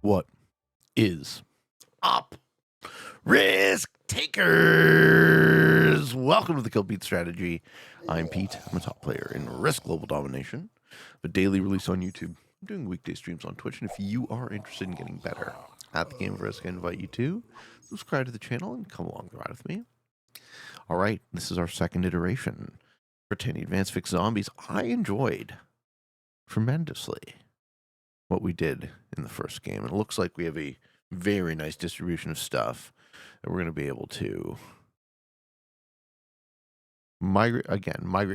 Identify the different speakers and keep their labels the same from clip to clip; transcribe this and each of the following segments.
Speaker 1: What is up, risk takers? Welcome to the Kill Beat Strategy. I'm Pete. I'm a top player in Risk Global Domination, a daily release on YouTube. I'm doing weekday streams on Twitch, and if you are interested in getting better at the game of Risk, I invite you to subscribe to the channel and come along the ride with me. All right, this is our second iteration for 10 Advanced Fix Zombies. I enjoyed tremendously what we did in the first game. And it looks like we have a very nice distribution of stuff that we're going to be able to migrate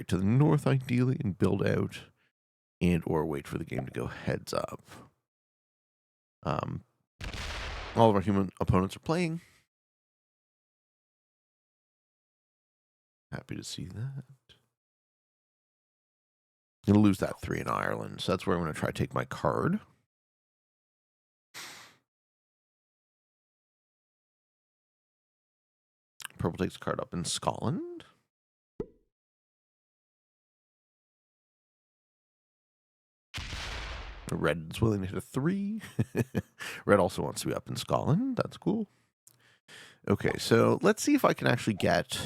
Speaker 1: to the north ideally and build out and or wait for the game to go heads up. All of our human opponents are playing. Happy to see that. I'm going to lose that 3 in Ireland, so that's where I'm going to try to take my card. Purple takes a card up in Scotland. Red's willing to hit a 3. Red also wants to be up in Scotland. That's cool. Okay, so let's see if I can actually get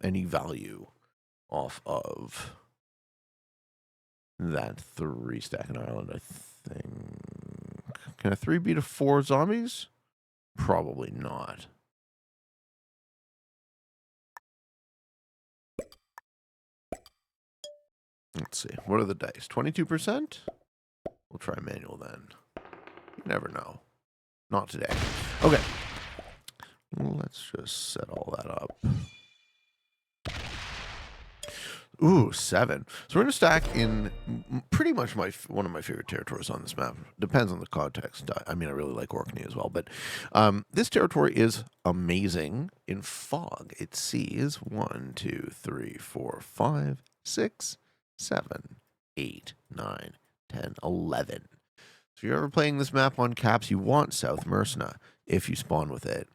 Speaker 1: any value off of that 3 stack in Ireland, I think. Can a 3 beat a 4 zombies? Probably not. Let's see. What are the dice? 22%? We'll try manual then. You never know. Not today. Okay. Let's just set all that up. Ooh, 7. So we're going to stack in pretty much one of my favorite territories on this map. Depends on the context. I mean, I really like Orkney as well. But this territory is amazing in fog. It sees 1, 2, 3, 4, 5, 6, 7, 8, 9, 10, 11. So if you're ever playing this map on caps, you want South Mersna if you spawn with it.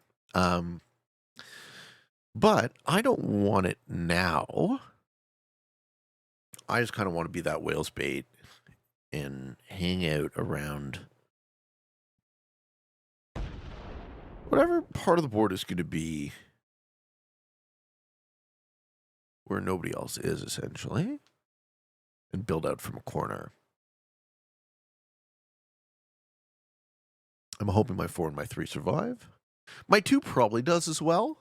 Speaker 1: But I don't want it now. I just kind of want to be that whale's bait and hang out around whatever part of the board is going to be where nobody else is, essentially, and build out from a corner. I'm hoping my 4 and my 3 survive. My 2 probably does as well,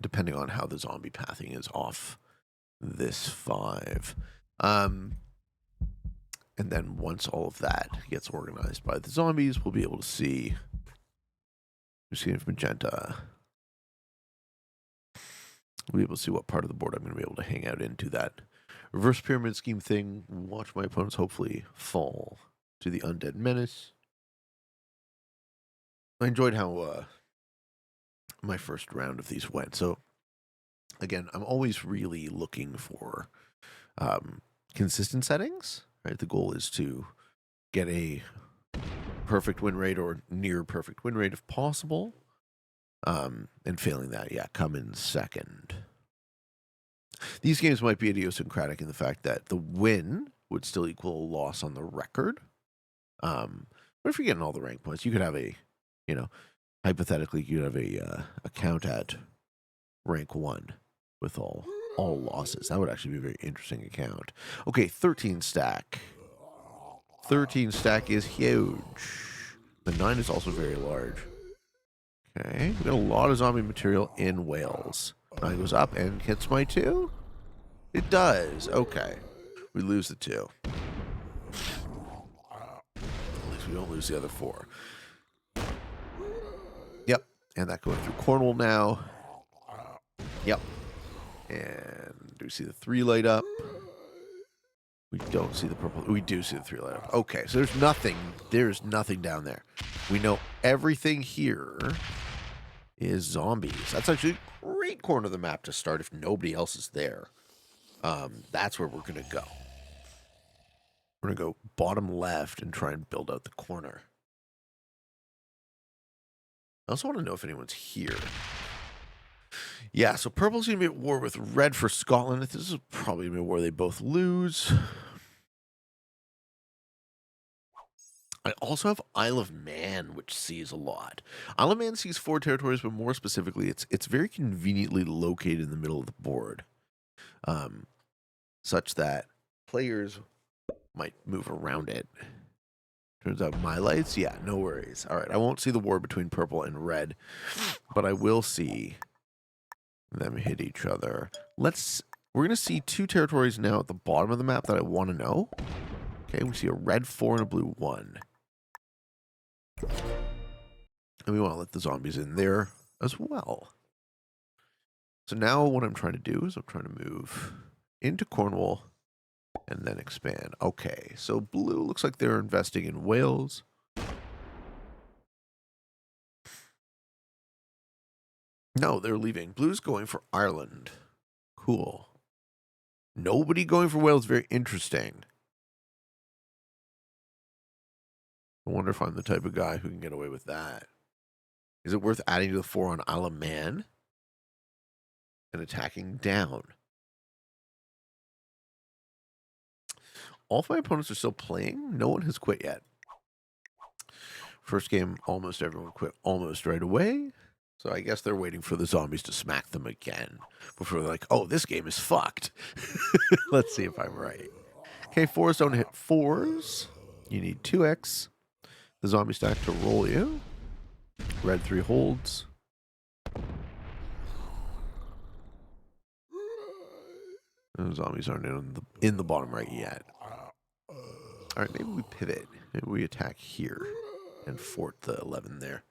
Speaker 1: depending on how the zombie pathing is off this 5. And then once all of that gets organized by the zombies, we'll be able to see. We're seeing if magenta. We'll be able to see what part of the board I'm going to be able to hang out into that reverse pyramid scheme thing. Watch my opponents hopefully fall to the Undead Menace. I enjoyed how my first round of these went. So again, I'm always really looking for consistent settings, right? The goal is to get a perfect win rate or near perfect win rate if possible. And failing that, yeah, come in second. These games might be idiosyncratic in the fact that the win would still equal a loss on the record. But if you're getting all the rank points, you could have a, hypothetically, you could have a count at rank 1 with all losses. That would actually be a very interesting account. Okay, 13 stack. 13 stack is huge. The 9 is also very large. Okay, we got a lot of zombie material in Wales. 9 goes up and hits my 2? It does. Okay. We lose the 2. At least we don't lose the other 4. Yep. And that going through Cornwall now. Yep. And do we see the 3 light up? We don't see the purple. We do see the 3 light up. Okay, so there's nothing. There's nothing down there. We know everything here is zombies. That's actually a great corner of the map to start if nobody else is there. That's where we're going to go. We're going to go bottom left and try and build out the corner. I also want to know if anyone's here. Yeah, so purple's going to be at war with red for Scotland. This is probably going to be a war they both lose. I also have Isle of Man, which sees a lot. Isle of Man sees 4 territories, but more specifically, it's very conveniently located in the middle of the board, such that players might move around it. Turns out my lights, yeah, no worries. All right, I won't see the war between purple and red, but I will see them hit each other. We're going to see 2 territories now at the bottom of the map that I want to know. Okay, we see a red 4 and a blue 1. And we want to let the zombies in there as well. So now what I'm trying to do is I'm trying to move into Cornwall and then expand. Okay, so blue looks like they're investing in Wales. No, they're leaving. Blue's going for Ireland. Cool. Nobody going for Wales. Very interesting. I wonder if I'm the type of guy who can get away with that. Is it worth adding to the 4 on Isle of Man and attacking down? All 5 opponents are still playing. No one has quit yet. First game, almost everyone quit almost right away. So I guess they're waiting for the zombies to smack them again before they're like, oh, this game is fucked. Let's see if I'm right. Okay, 4s don't hit 4s. You need 2x. The zombie stack to roll you. Red 3 holds. The zombies aren't in the bottom right yet. All right, maybe we pivot. Maybe we attack here and fort the 11 there.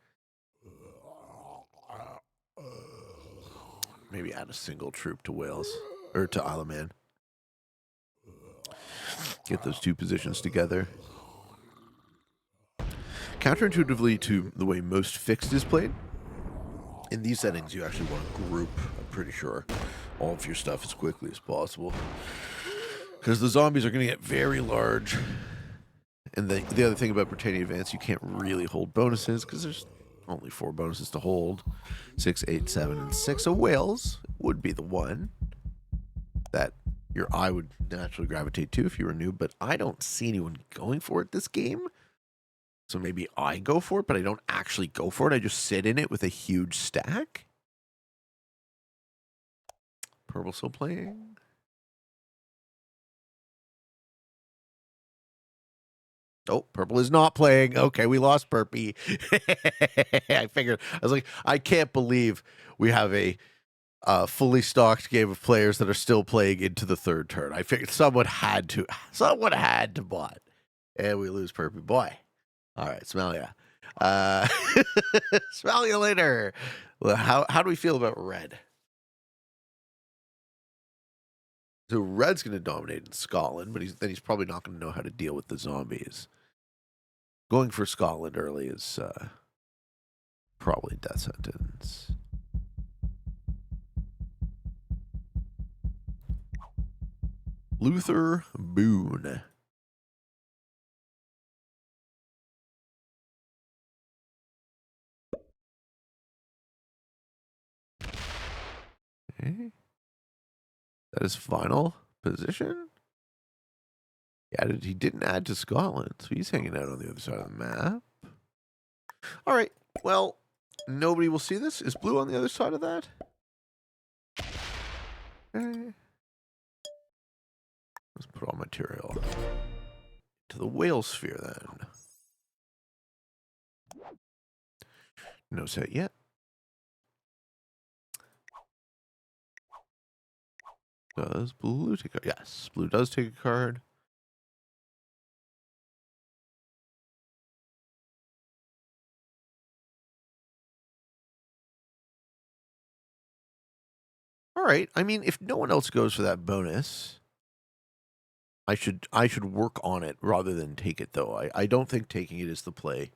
Speaker 1: Maybe add a single troop to Wales or to Isle of Man. Get those 2 positions together. Counterintuitively to the way most fixed is played, in these settings you actually want to group, I'm pretty sure, all of your stuff as quickly as possible. Because the zombies are going to get very large. And the other thing about Britannia Advance, you can't really hold bonuses because there's only 4 bonuses to hold. 6, 8, 7, and 6. So Wales would be the one that your eye would naturally gravitate to if you were new, but I don't see anyone going for it this game. So maybe I go for it, but I don't actually go for it. I just sit in it with a huge stack. Purple still playing. Oh, purple is not playing. Okay, we lost Purpy. I figured. I was like, I can't believe we have a fully stocked game of players that are still playing into the 3rd turn. I figured someone had to bot. And we lose Purpy. Boy. All right, smell ya. Smell you later. Well, how do we feel about red? So red's going to dominate in Scotland, but he's probably not going to know how to deal with the zombies. Going for Scotland early is probably death sentence. Luther Boone. Okay. That is final position. He didn't add to Scotland, so he's hanging out on the other side of the map. All right. Well, nobody will see this. Is blue on the other side of that? Okay. Let's put all material to the whale sphere then. No set yet. Does blue take a card? Yes, blue does take a card. All right. I mean, if no one else goes for that bonus, I should work on it rather than take it, though. I don't think taking it is the play.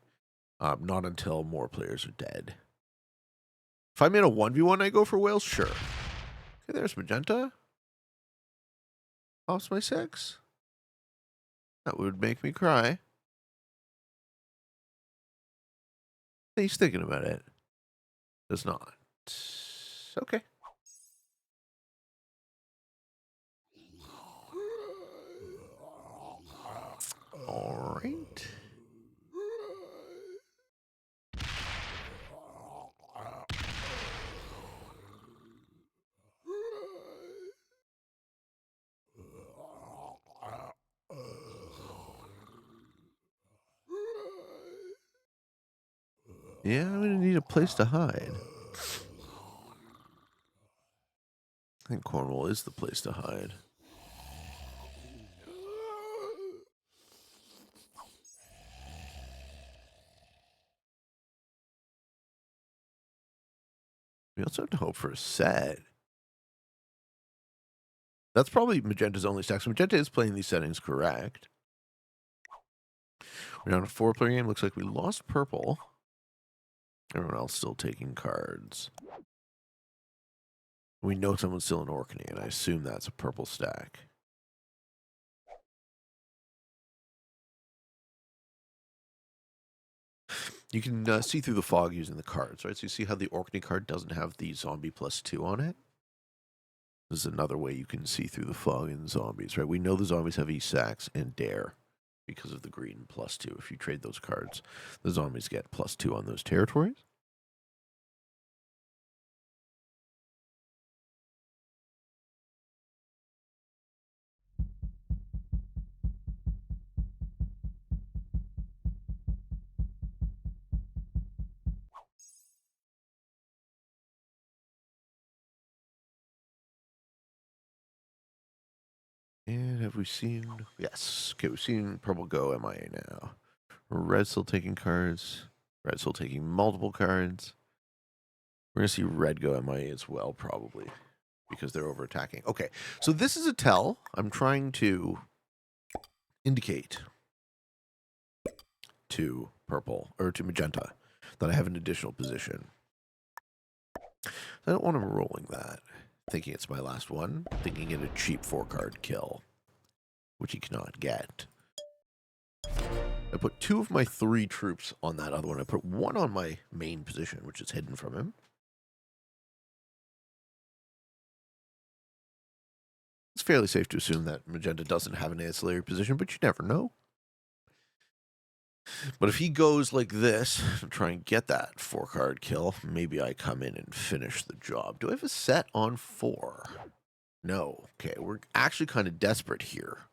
Speaker 1: Not until more players are dead. If I'm in a 1v1, I go for Wales? Sure. Okay, there's Magenta. Lost my 6. That would make me cry. He's thinking about it. Does not. Okay. All right. Yeah, I'm going to need a place to hide. I think Cornwall is the place to hide. We also have to hope for a set. That's probably Magenta's only stack. So Magenta is playing these settings correct. We're on a 4-player game. Looks like we lost purple. Everyone else still taking cards. We know someone's still in Orkney, and I assume that's a purple stack. You can see through the fog using the cards, right? So you see how the Orkney card doesn't have the zombie +2 on it? This is another way you can see through the fog in zombies, right? We know the zombies have E-Sacks and Dare because of the green +2. If you trade those cards, the zombies get +2 on those territories. And have we seen... Yes. Okay, we've seen purple go MIA now. Red still taking cards. Red still taking multiple cards. We're going to see red go MIA as well, probably, because they're over-attacking. Okay, so this is a tell. I'm trying to indicate to purple, or to magenta, that I have an additional position. I don't want him rolling that, thinking it's my last one, thinking it a cheap 4-card kill, which he cannot get. I put 2 of my 3 troops on that other one. I put 1 on my main position, which is hidden from him. It's fairly safe to assume that magenta doesn't have an ancillary position, but you never know. But if he goes like this to try and get that 4-card kill, maybe I come in and finish the job. Do I have a set on 4? No. Okay, we're actually kind of desperate here.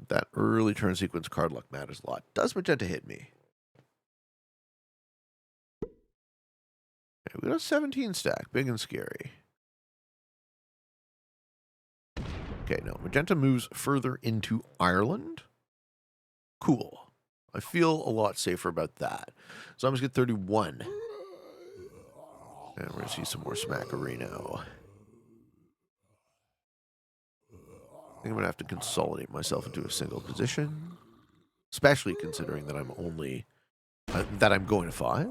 Speaker 1: That early turn sequence card luck matters a lot. Does magenta hit me? Okay, we got a 17 stack, big and scary. Okay, no, magenta moves further into Ireland. Cool. I feel a lot safer about that. So I'm going to get 31. And we're going to see some more Smackarino. I think I'm going to have to consolidate myself into a single position. Especially considering that I'm only... that I'm going to 5.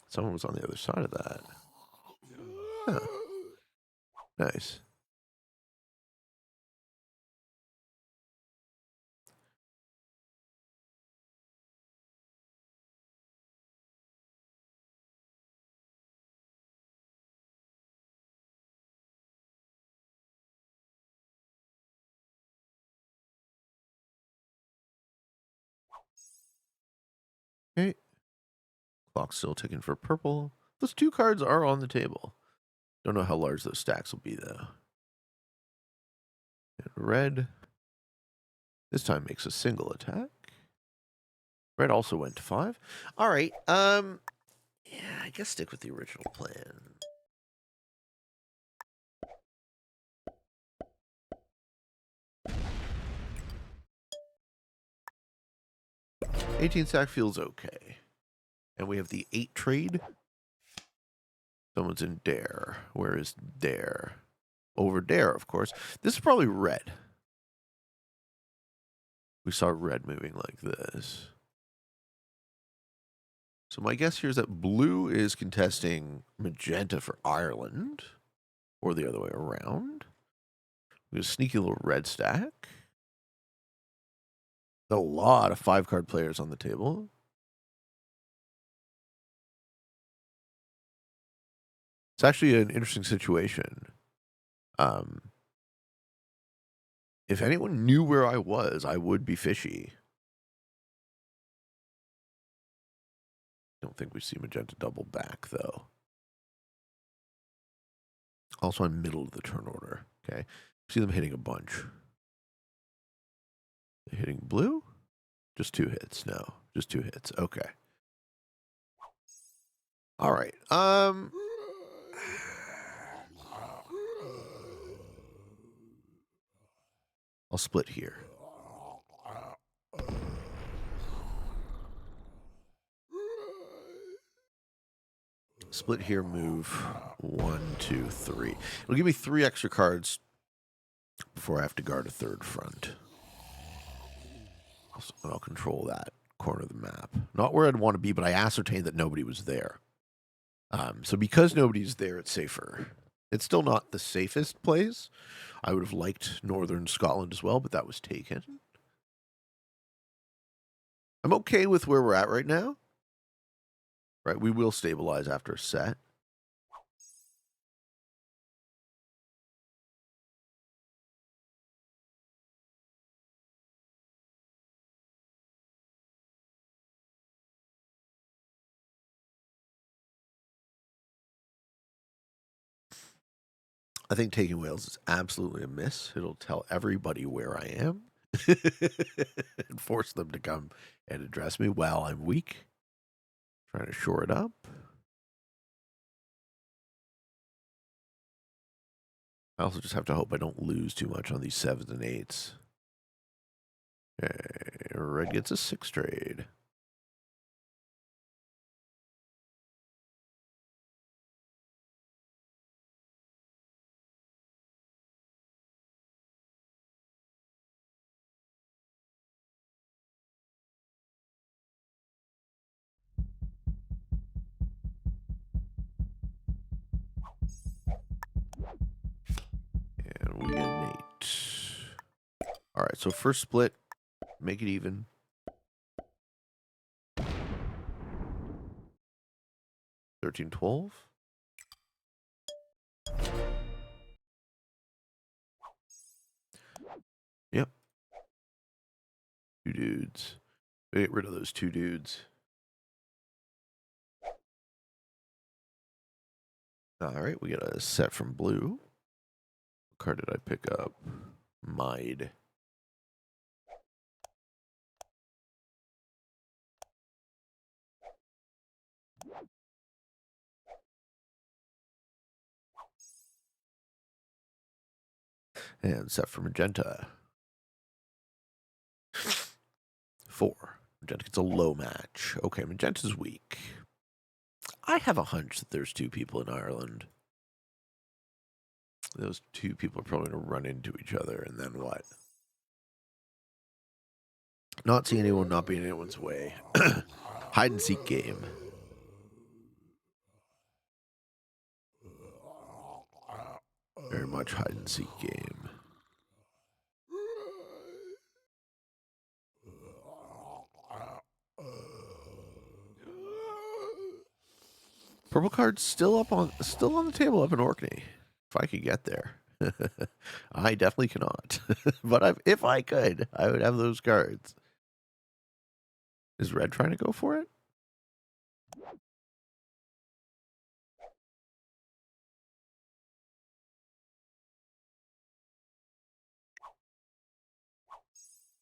Speaker 1: Someone was on the other side of that. Huh. Nice. Okay. Clock's still ticking for purple. Those 2 cards are on the table. Don't know how large those stacks will be, though. And red. This time makes a single attack. Red also went to 5. All right. Yeah, I guess stick with the original plan. $18 stack feels okay. And we have the 8 trade. Someone's in Dare. Where is Dare? Over Dare, of course. This is probably red. We saw red moving like this. So my guess here is that blue is contesting magenta for Ireland. Or the other way around. We have a sneaky little red stack. A lot of 5-card players on the table. It's actually an interesting situation. If anyone knew where I was, I would be fishy. Don't think we see magenta double back, though. Also, I'm middle of the turn order. Okay, see them hitting a bunch. Hitting blue? Just 2 hits. No, just 2 hits. Okay. All right. I'll split here. Split here, move 1, 2, 3. It'll give me 3 extra cards before I have to guard a third front. And I'll control that corner of the map. Not where I'd want to be, but I ascertained that nobody was there. So because nobody's there, it's safer. It's still not the safest place. I would have liked Northern Scotland as well, but that was taken. I'm okay with where we're at right now. Right, we will stabilize after a set. I think taking Wales is absolutely a miss. It'll tell everybody where I am and force them to come and address me while I'm weak. Trying to shore it up. I also just have to hope I don't lose too much on these 7s and 8s. Okay, red gets a 6 trade. And we get an 8. All right, so first split, make it even. 13, 12. Yep. 2 dudes. We get rid of those 2 dudes. All right, we get a set from blue. What card did I pick up? Mide. And set for magenta. 4. Magenta gets a low match. Okay, magenta's weak. I have a hunch that there's 2 people in Ireland. Those 2 people are probably going to run into each other, and then what? Not see anyone not being in anyone's way. Hide and seek game. Very much hide and seek game. Purple card's still on the table up in Orkney. If I could get there. I definitely cannot. But if I could, I would have those cards. Is red trying to go for it?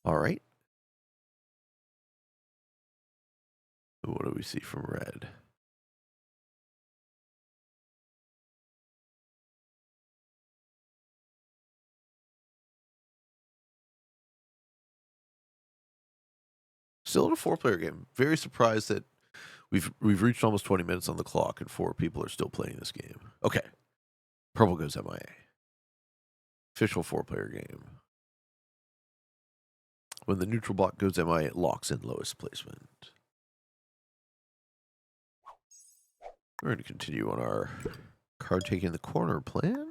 Speaker 1: All right. What do we see from red? Still in a 4-player game. Very surprised that we've reached almost 20 minutes on the clock and 4 people are still playing this game. Okay. Purple goes MIA. Official 4-player game. When the neutral block goes MIA, it locks in lowest placement. We're going to continue on our card taking the corner plan.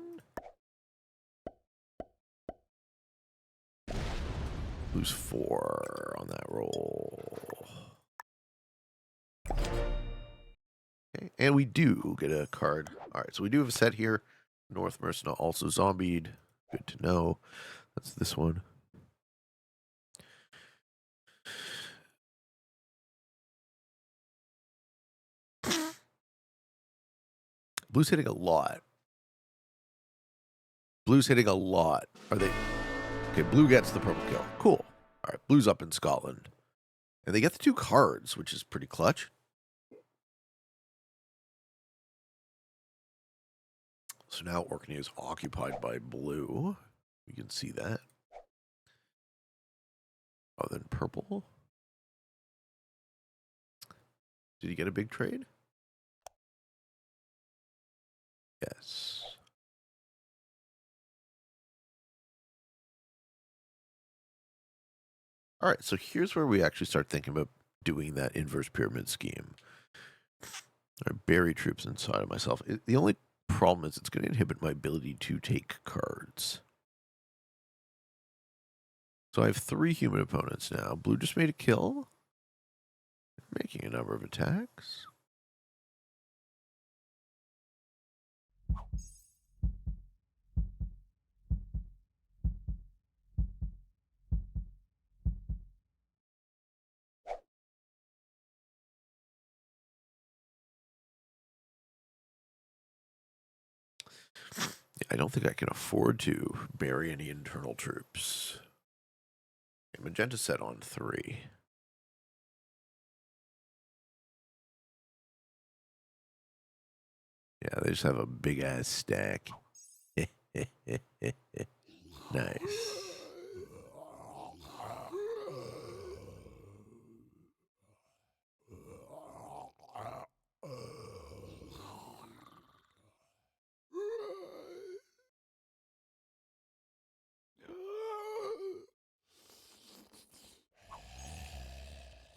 Speaker 1: Lose 4 on that roll. Okay, and we do get a card. All right, so we do have a set here. North Mercenary also zombied. Good to know. That's this one. Blue's hitting a lot. Blue's hitting a lot. Are they? Okay, blue gets the purple kill. Cool. All right, blue's up in Scotland. And they get the 2 cards, which is pretty clutch. So now Orkney is occupied by blue. You can see that. Oh, then purple. Did he get a big trade? Yes. All right, so here's where we actually start thinking about doing that inverse pyramid scheme. I bury troops inside of myself. The only problem is it's going to inhibit my ability to take cards. So I have 3 human opponents now. Blue just made a kill, making a number of attacks. I don't think I can afford to bury any internal troops. Okay, magenta set on 3. Yeah, they just have a big ass stack. Nice.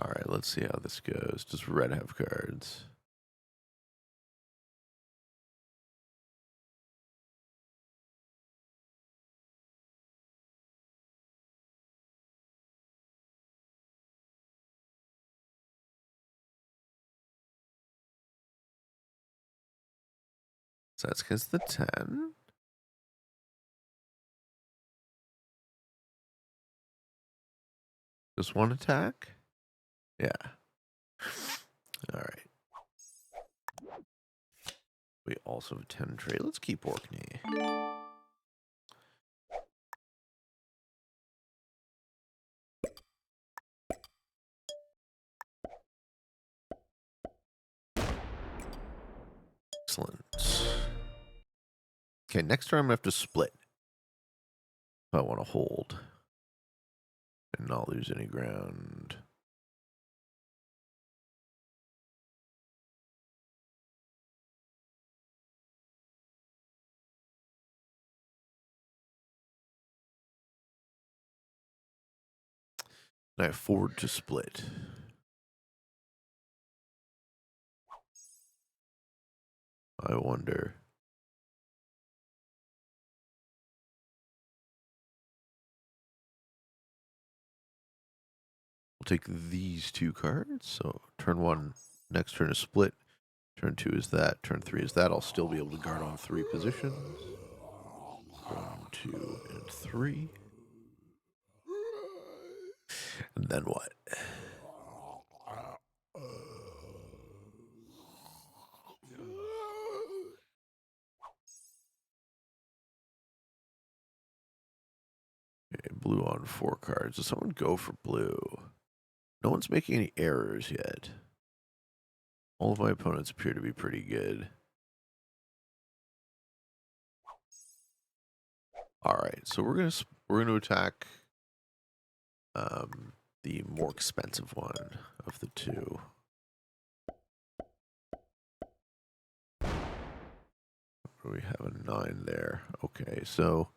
Speaker 1: All right, let's see how this goes. Does red have cards? So that's against the 10. Just 1 attack? Yeah. All right. We also have 10 trade. Let's keep Orkney. Excellent. Okay, next turn I'm going to have to split. If I want to hold and not lose any ground. And I afford to split. I wonder. We'll take these 2 cards. So turn 1, next turn is split. Turn 2 is that. Turn 3 is that. I'll still be able to guard on 3 positions. 1, 2, and 3. And then what? Okay, blue on 4 cards. Does someone go for blue? No one's making any errors yet. All of my opponents appear to be pretty good. All right, so we're gonna attack the more expensive one of the 2. We have a 9 there. Okay, so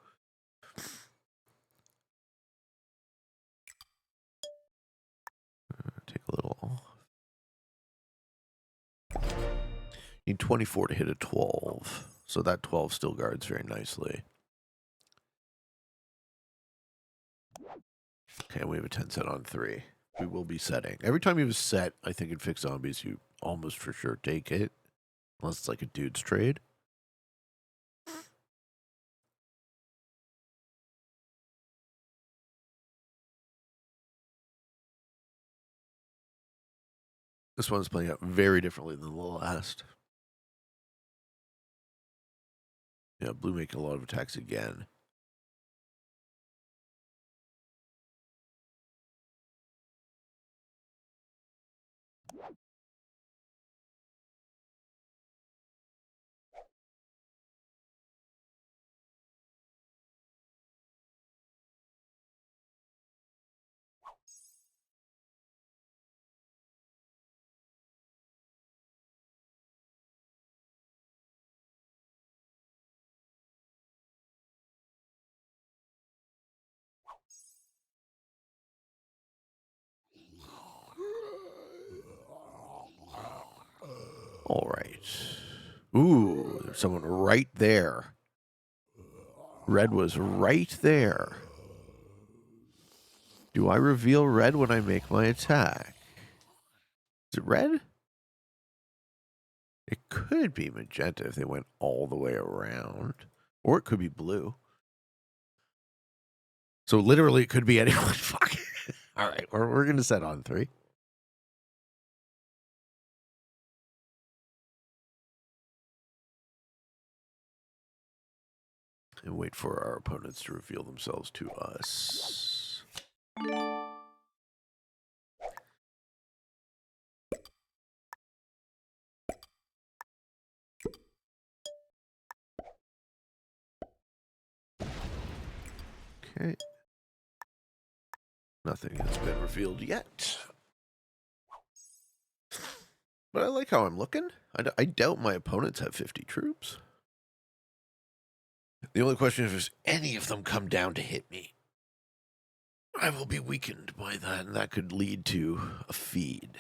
Speaker 1: take a little. Need 24 to hit a 12. So that 12 still guards very nicely. Okay, we have a 10 set on 3. We will be setting. Every time you have a set, I think in fixed zombies, you almost for sure take it. Unless it's like a dude's trade. This one's playing out very differently than the last. Yeah, blue making a lot of attacks again. All right. Ooh, there's someone right there. Red was right there. Do I reveal red when I make my attack? Is it red? It could be magenta if they went all the way around. Or it could be blue. So literally it could be anyone. Fuck. All right, we're going to set on 3. And wait for our opponents to reveal themselves to us. Okay. Nothing has been revealed yet. But I like how I'm looking. I doubt my opponents have 50 troops. The only question is if any of them come down to hit me, I will be weakened by that, and that could lead to a feed.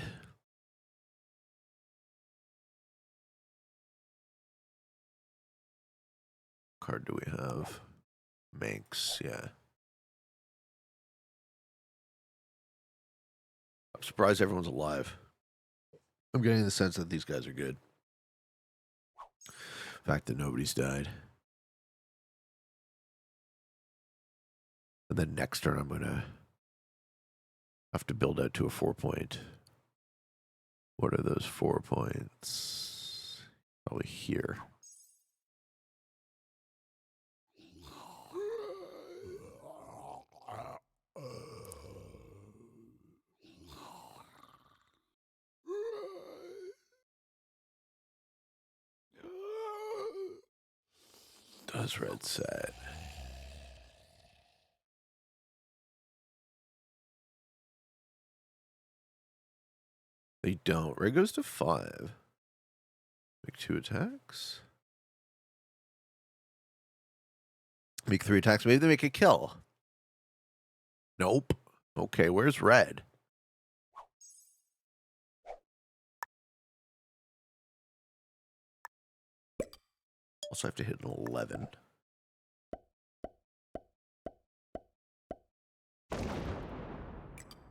Speaker 1: What card do we have? Manx, yeah. I'm surprised everyone's alive. I'm getting the sense that these guys are good. The fact that nobody's died. And then next turn I'm going to have to build out to a 4-point. What are those 4 points? Probably here. Does red set? They don't. Red goes to 5. Make 2 attacks. Make 3 attacks. Maybe they make a kill. Nope. Okay, where's red? Also have to hit an 11.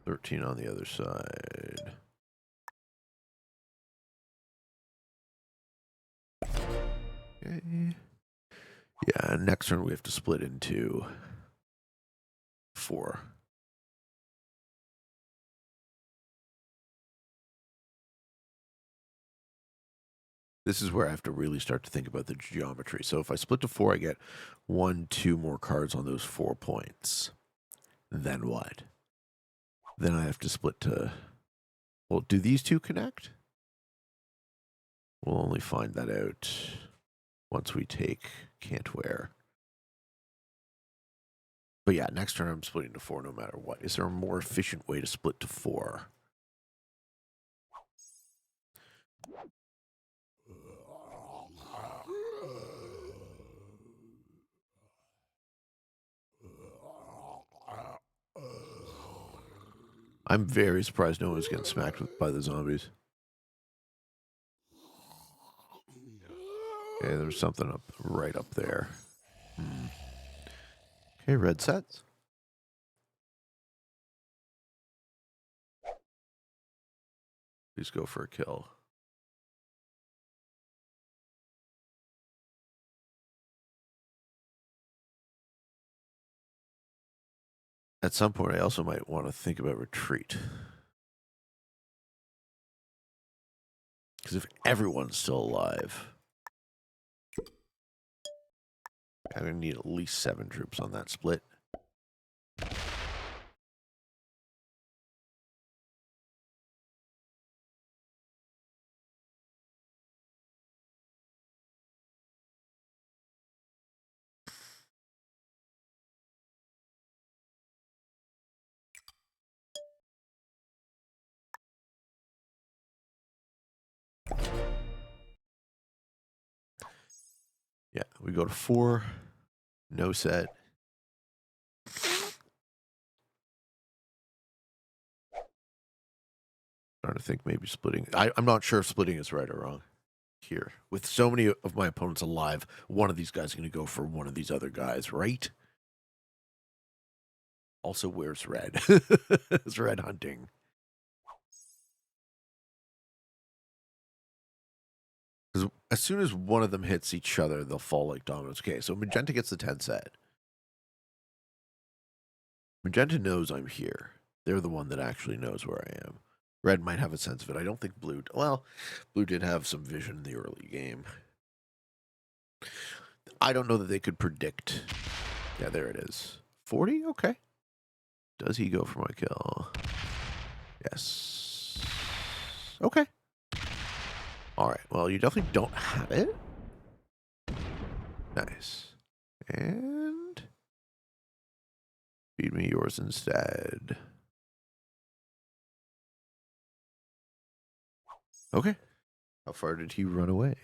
Speaker 1: $13 on the other side. Okay. Yeah, next turn we have to split into 4. This is where I have to really start to think about the geometry. So if I split to 4, I get 1, 2 more cards on those 4 points. Then what? Then I have to split to... Well, do these 2 connect? We'll only find that out once we take Can't Wear. But yeah, next turn I'm splitting to 4 no matter what. Is there a more efficient way to split to 4? I'm very surprised no one's getting smacked by the zombies. Okay, there's something right up there. Okay, red sets. Please go for a kill. At some point, I also might want to think about retreat. Because if everyone's still alive, I'm going to need at least 7 troops on that split. Yeah, we go to 4. No set. Trying to think maybe splitting. I'm not sure if splitting is right or wrong. here. With so many of my opponents alive, one of these guys is going to go for one of these other guys, right? Also, where's red? It's red hunting. Because as soon as one of them hits each other, they'll fall like dominoes. Okay, so magenta gets the 10 set. Magenta knows I'm here. They're the one that actually knows where I am. Red might have a sense of it. I don't think blue... Well, blue did have some vision in the early game. I don't know that they could predict. Yeah, there it is. 40? Okay. Does he go for my kill? Yes. Okay. All right. Well, you definitely don't have it. Nice. And feed me yours instead. Okay. How far did he run away?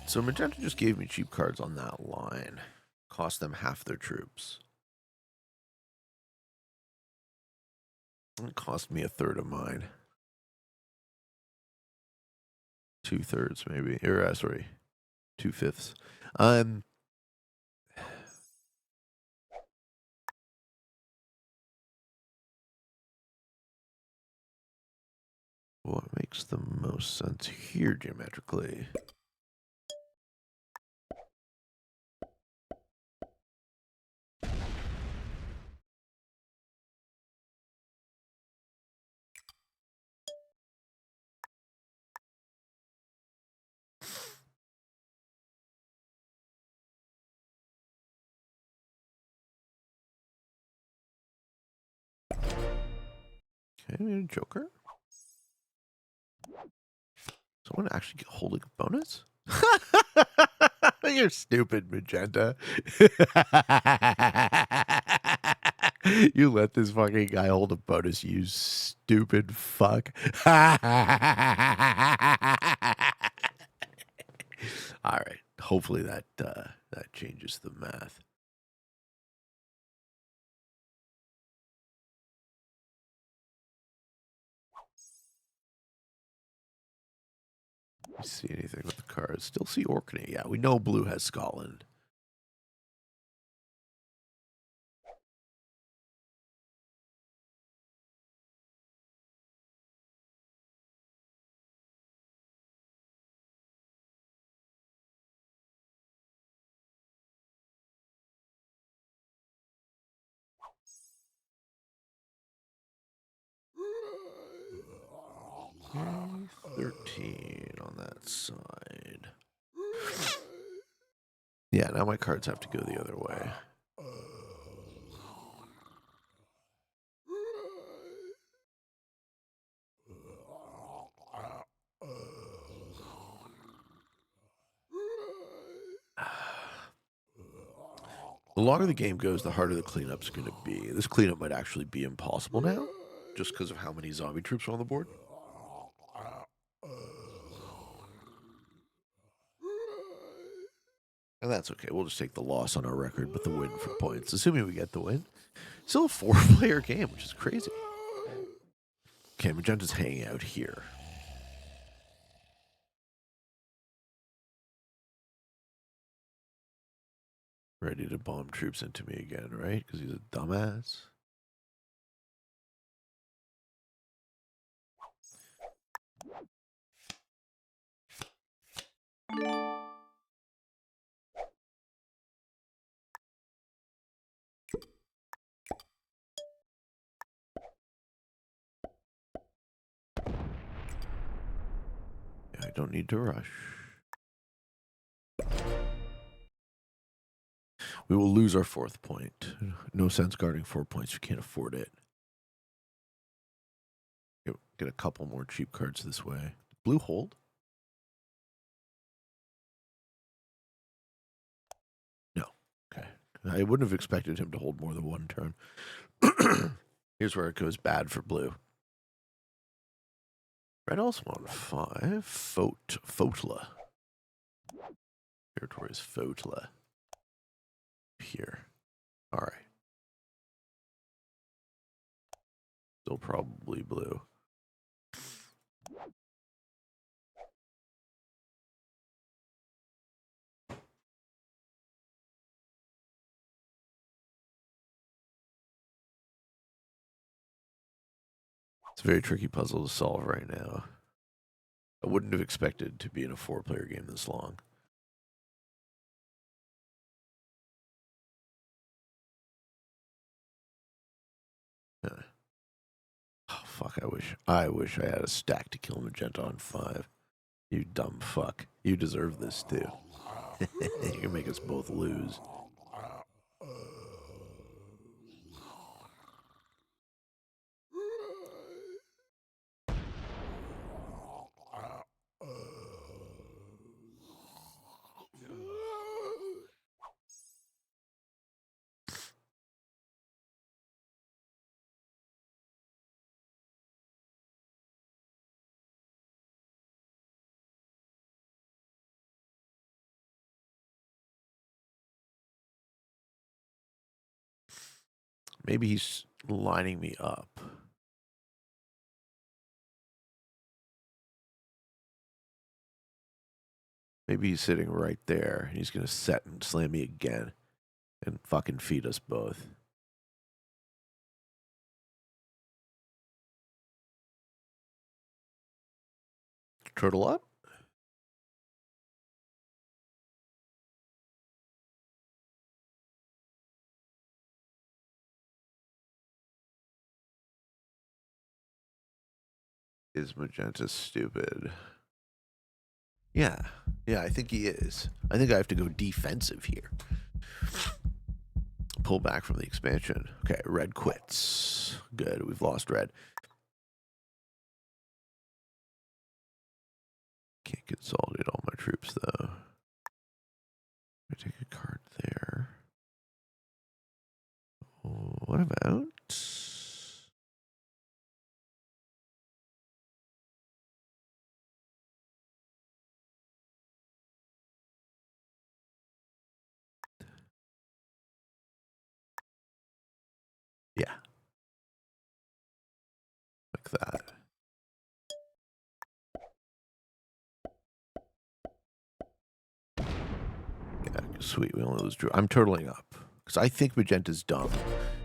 Speaker 1: So magenta just gave me cheap cards on that line. Cost them half their troops. It cost me a third of mine. 2/3 maybe. Or sorry, 2/5. What makes the most sense here geometrically? Okay, a Joker. Someone actually get holding a bonus? You're stupid, Magenta. You let this fucking guy hold a bonus, you stupid fuck. All right. Hopefully that changes the math. See anything with the cards? Still see Orkney. Yeah, we know blue has Scotland. Okay, 13 on that side. Yeah, now my cards have to go the other way. The longer the game goes, the harder the cleanup's going to be. This cleanup might actually be impossible now, just because of how many zombie troops are on the board. And that's okay. We'll just take the loss on our record, but the win for points, assuming we get the win. Still a 4-player game, which is crazy. Okay, Magenta's hanging out here. Ready to bomb troops into me again, right? Because he's a dumbass. I don't need to rush. We will lose our 4th point. No sense guarding 4 points. We can't afford it. Get a couple more cheap cards this way. Blue hold? No. Okay. I wouldn't have expected him to hold more than one turn. Here's where it goes bad for blue. Red also on 5. Fotla. Territory is Fotla. Here. Alright. Still probably blue. It's a very tricky puzzle to solve right now. I wouldn't have expected to be in a 4-player game this long. Oh, fuck, I wish I had a stack to kill magenta on 5. You dumb fuck. You deserve this too. You can make us both lose. Maybe he's lining me up. Maybe he's sitting right there. And he's going to set and slam me again and fucking feed us both. Turtle up? Is magenta stupid? Yeah. Yeah, I think he is. I think I have to go defensive here. Pull back from the expansion. Okay, red quits. Good, we've lost red. Can't consolidate all my troops, though. I take a card there. What about... Yeah. Like that. Yeah, sweet. We only lose Drew. I'm turtling up. Because I think magenta's dumb.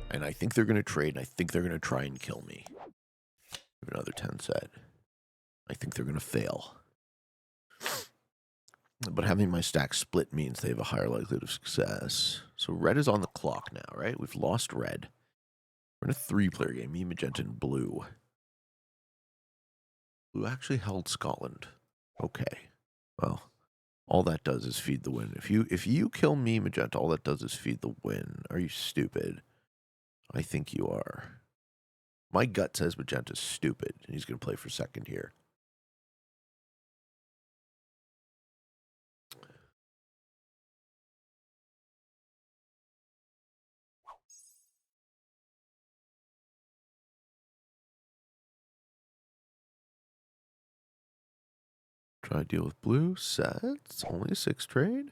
Speaker 1: And I think they're going to trade, and I think they're going to try and kill me. Another 10 set. I think they're going to fail. But having my stack split means they have a higher likelihood of success. So red is on the clock now, right? We've lost red. We're in a 3-player game. Me, magenta, and blue. Blue actually held Scotland. Okay. Well, all that does is feed the win. If you kill me, magenta, all that does is feed the win. Are you stupid? I think you are. My gut says magenta's stupid, and he's going to play for second here. Try to deal with blue. Sets. Only a 6 trade.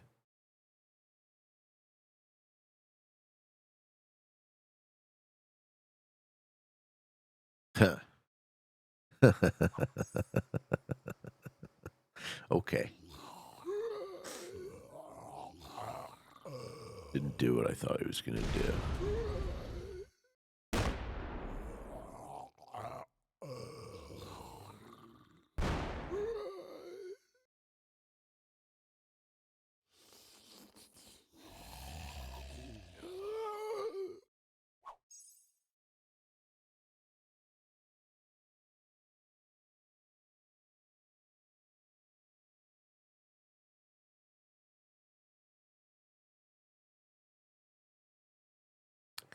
Speaker 1: Huh. Okay. Didn't do what I thought he was going to do.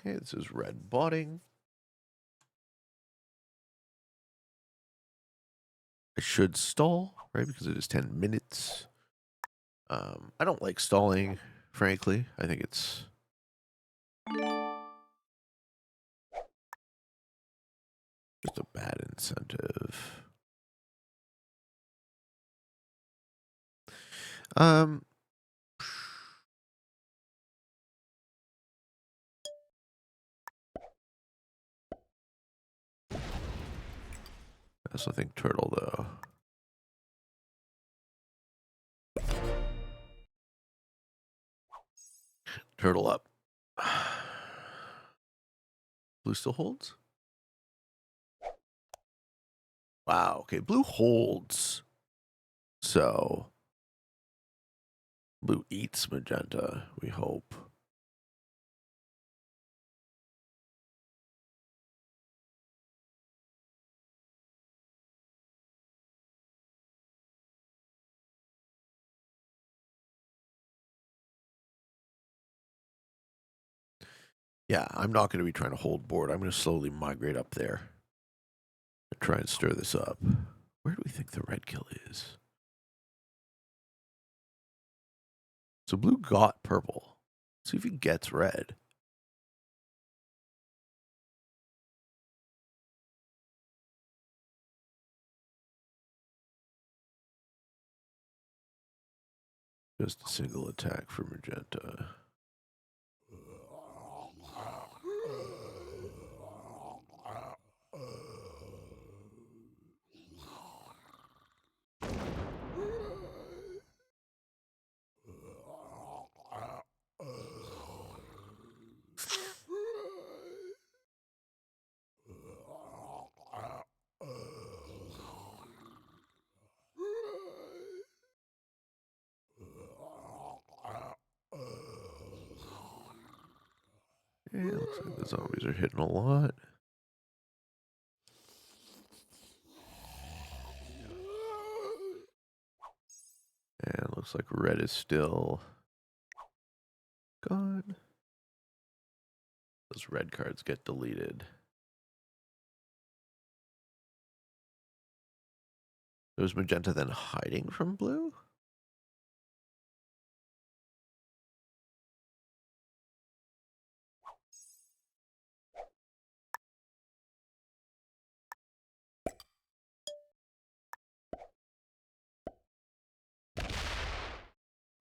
Speaker 1: Okay, this is red botting. I should stall, right? Because it is 10 minutes. I don't like stalling, frankly. I think it's just a bad incentive. Um, I also think turtle, though. Turtle up. Blue still holds? Wow, okay, blue holds. So, blue eats magenta, we hope. Yeah, I'm not going to be trying to hold board. I'm going to slowly migrate up there and try and stir this up. Where do we think the red kill is? So blue got purple. See if he gets red. Just a single attack for magenta. Yeah, looks like the zombies are hitting a lot. And looks like red is still gone. Those red cards get deleted. Was magenta then hiding from blue?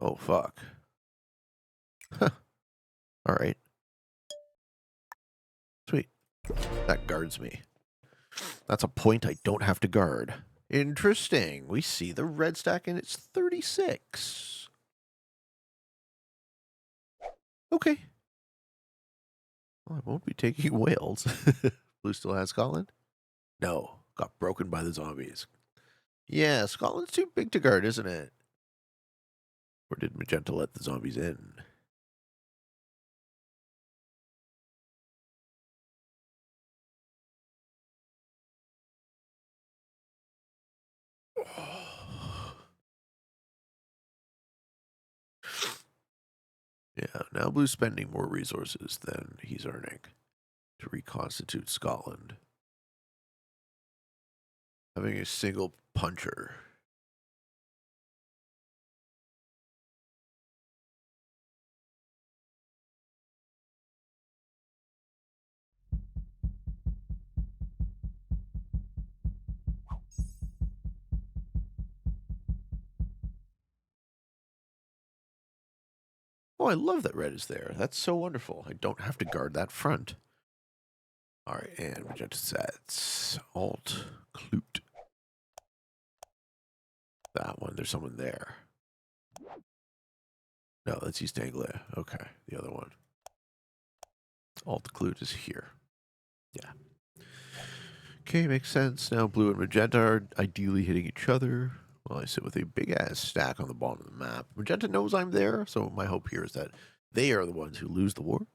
Speaker 1: Oh, fuck. Huh. All right. Sweet. That guards me. That's a point I don't have to guard. Interesting. We see the red stack and it's 36. Okay. Well, I won't be taking whales. Blue still has Scotland? No. Got broken by the zombies. Yeah, Scotland's too big to guard, isn't it? Or did magenta let the zombies in? Yeah, now Blue's spending more resources than he's earning to reconstitute Scotland. Having a single puncher. Oh, I love that red is there. That's so wonderful. I don't have to guard that front. All right, and magenta sets. Alt, Clute. That one, there's someone there. No, that's East Anglia. Okay, the other one. Alt, Clute is here. Yeah. Okay, makes sense. Now blue and magenta are ideally hitting each other. Well, I sit with a big-ass stack on the bottom of the map. Magenta knows I'm there, so my hope here is that they are the ones who lose the war.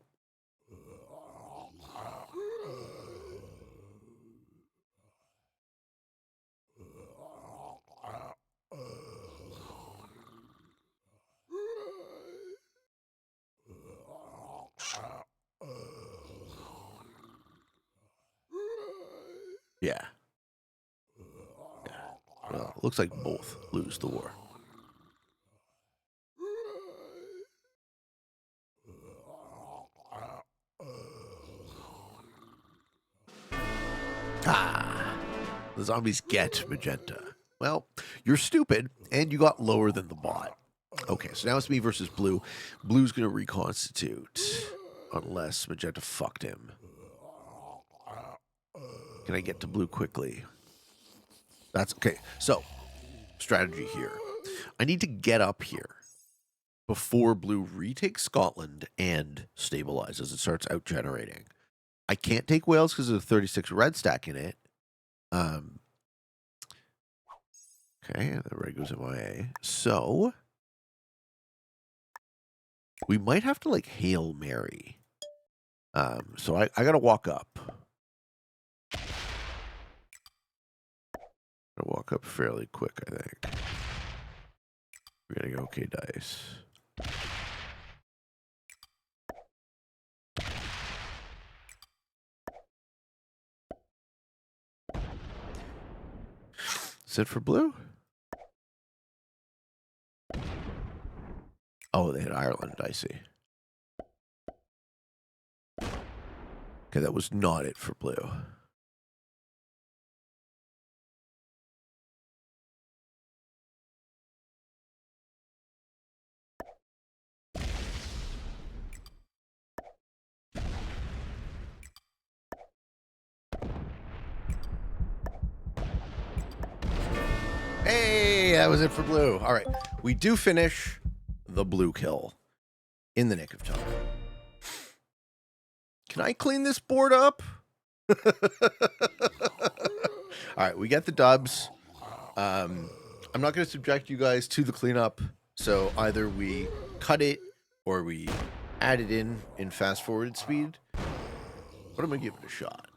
Speaker 1: Yeah. Well, looks like both lose the war. Ah, the zombies get magenta. Well, you're stupid, and you got lower than the bot. Okay, so now it's me versus blue. Blue's going to reconstitute, unless magenta fucked him. Can I get to blue quickly? That's okay. So, strategy here. I need to get up here before blue retakes Scotland and stabilizes. It starts out generating. I can't take Wales because of the 36 red stack in it. Okay, the red goes MIA. So we might have to like Hail Mary. So I gotta walk up. Gotta walk up fairly quick, I think. We're gonna go okay dice. Is it for blue? Oh, they had Ireland, I see. Okay, that was not it for blue. Hey, that was it for blue. All right, we do finish the blue kill in the nick of time. Can I clean this board up? All right, we get the dubs. I'm not going to subject you guys to the cleanup, so either we cut it or we add it in fast forward speed. But I'm going to give it a shot.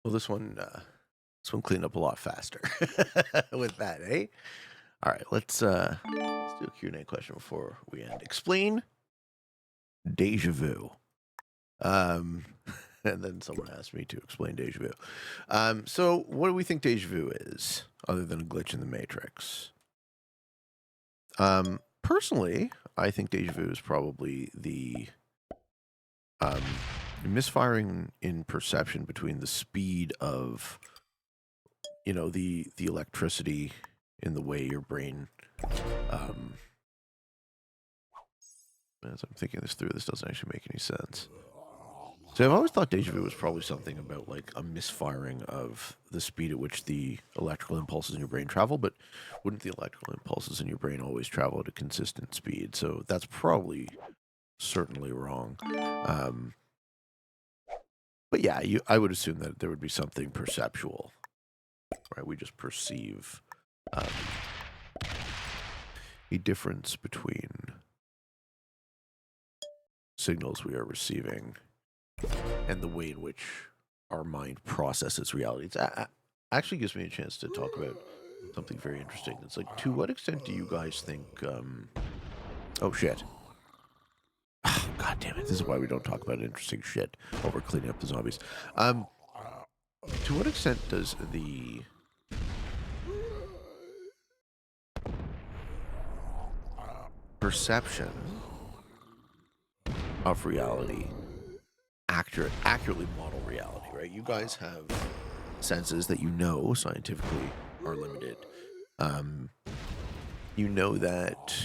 Speaker 1: Well, this one cleaned up a lot faster with that, eh? All right, let's do a Q&A question before we end. Explain deja vu. And then someone asked me to explain deja vu. So what do we think deja vu is, other than a glitch in the Matrix? Personally, I think deja vu is probably the misfiring in perception between the speed of, you know, the electricity in the way your brain, as I'm thinking this through, this doesn't actually make any sense. So I've always thought deja vu was probably something about like a misfiring of the speed at which the electrical impulses in your brain travel, but wouldn't the electrical impulses in your brain always travel at a consistent speed? So that's probably certainly wrong. But yeah, I would assume that there would be something perceptual, right? We just perceive a difference between signals we are receiving and the way in which our mind processes reality. It actually gives me a chance to talk about something very interesting. It's like, to what extent do you guys think... oh, shit. Oh, God damn it. This is why we don't talk about interesting shit while we're cleaning up the zombies. To what extent does the... perception of reality accurately model reality, right? You guys have senses that you know scientifically are limited. You know that,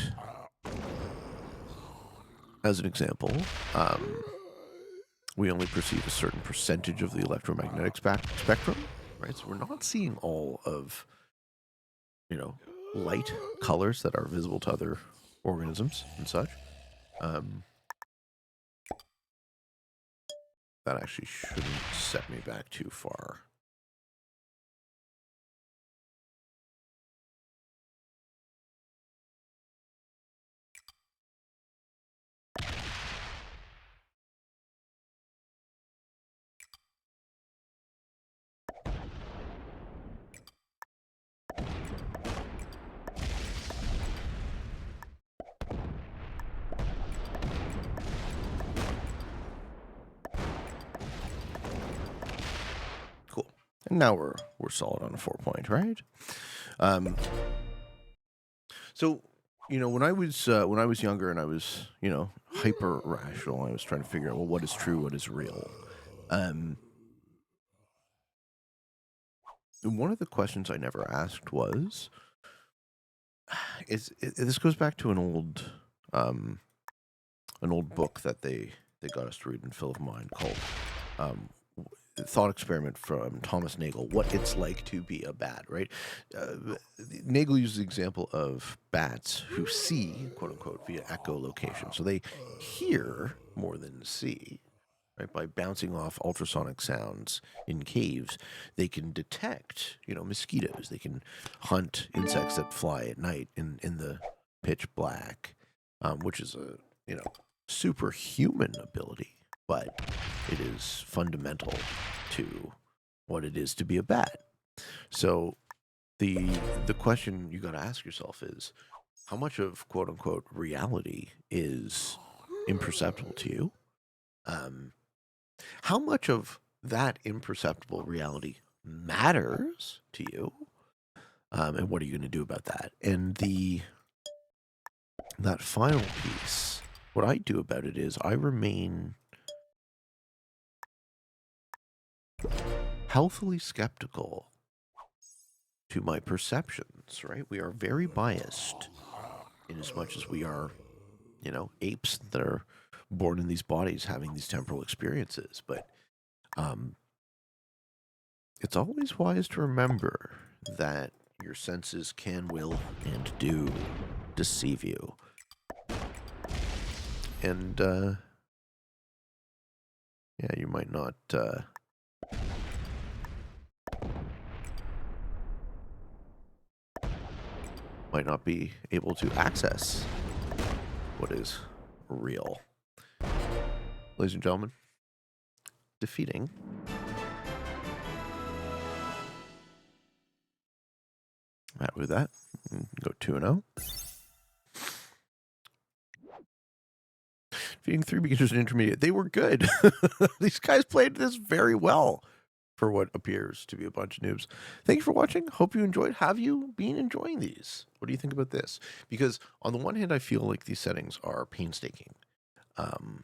Speaker 1: as an example, we only perceive a certain percentage of the electromagnetic spectrum, right? So we're not seeing all of, you know, light colors that are visible to other organisms and such. That actually shouldn't set me back too far. Cool. And now we're solid on a 4-point, right? So, you know, when I was younger and I was, you know, hyper rational, I was trying to figure out, well, what is true, what is real. One of the questions I never asked was, this goes back to an old book that they got us to read in Phil of Mind called Thought Experiment from Thomas Nagel, What It's Like to Be a Bat, right? Nagel uses the example of bats who see, quote unquote, via echolocation. So they hear more than see, right? By bouncing off ultrasonic sounds in caves, they can detect, you know, mosquitoes. They can hunt insects that fly at night in the pitch black, which is a, you know, superhuman ability, but it is fundamental to what it is to be a bat. So the question you got to ask yourself is, how much of quote unquote reality is imperceptible to you? How much of that imperceptible reality matters to you? And what are you going to do about that? And that final piece, what I do about it is I remain healthily skeptical to my perceptions, right? We are very biased in as much as we are, you know, apes that are born in these bodies having these temporal experiences. But it's always wise to remember that your senses can, will, and do deceive you. And, yeah, you might not, be able to access what is real. Ladies and gentlemen, defeating Happy with that. Go 2-0. Feeding 3 beginners and intermediate. They were good. These guys played this very well for what appears to be a bunch of noobs. Thank you for watching. Hope you enjoyed. Have you been enjoying these? What do you think about this? Because on the one hand, I feel like these settings are painstaking. But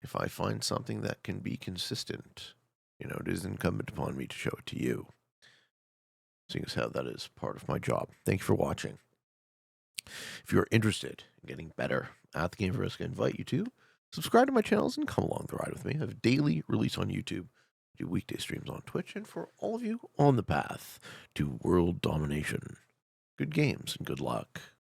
Speaker 1: if I find something that can be consistent, it is incumbent upon me to show it to you. Seeing as how that is part of my job. Thank you for watching. If you're interested in getting better at the game of Risk, I invite you to subscribe to my channels and come along the ride with me. I have daily release on YouTube, do weekday streams on Twitch, and for all of you on the path to world domination, good games and good luck.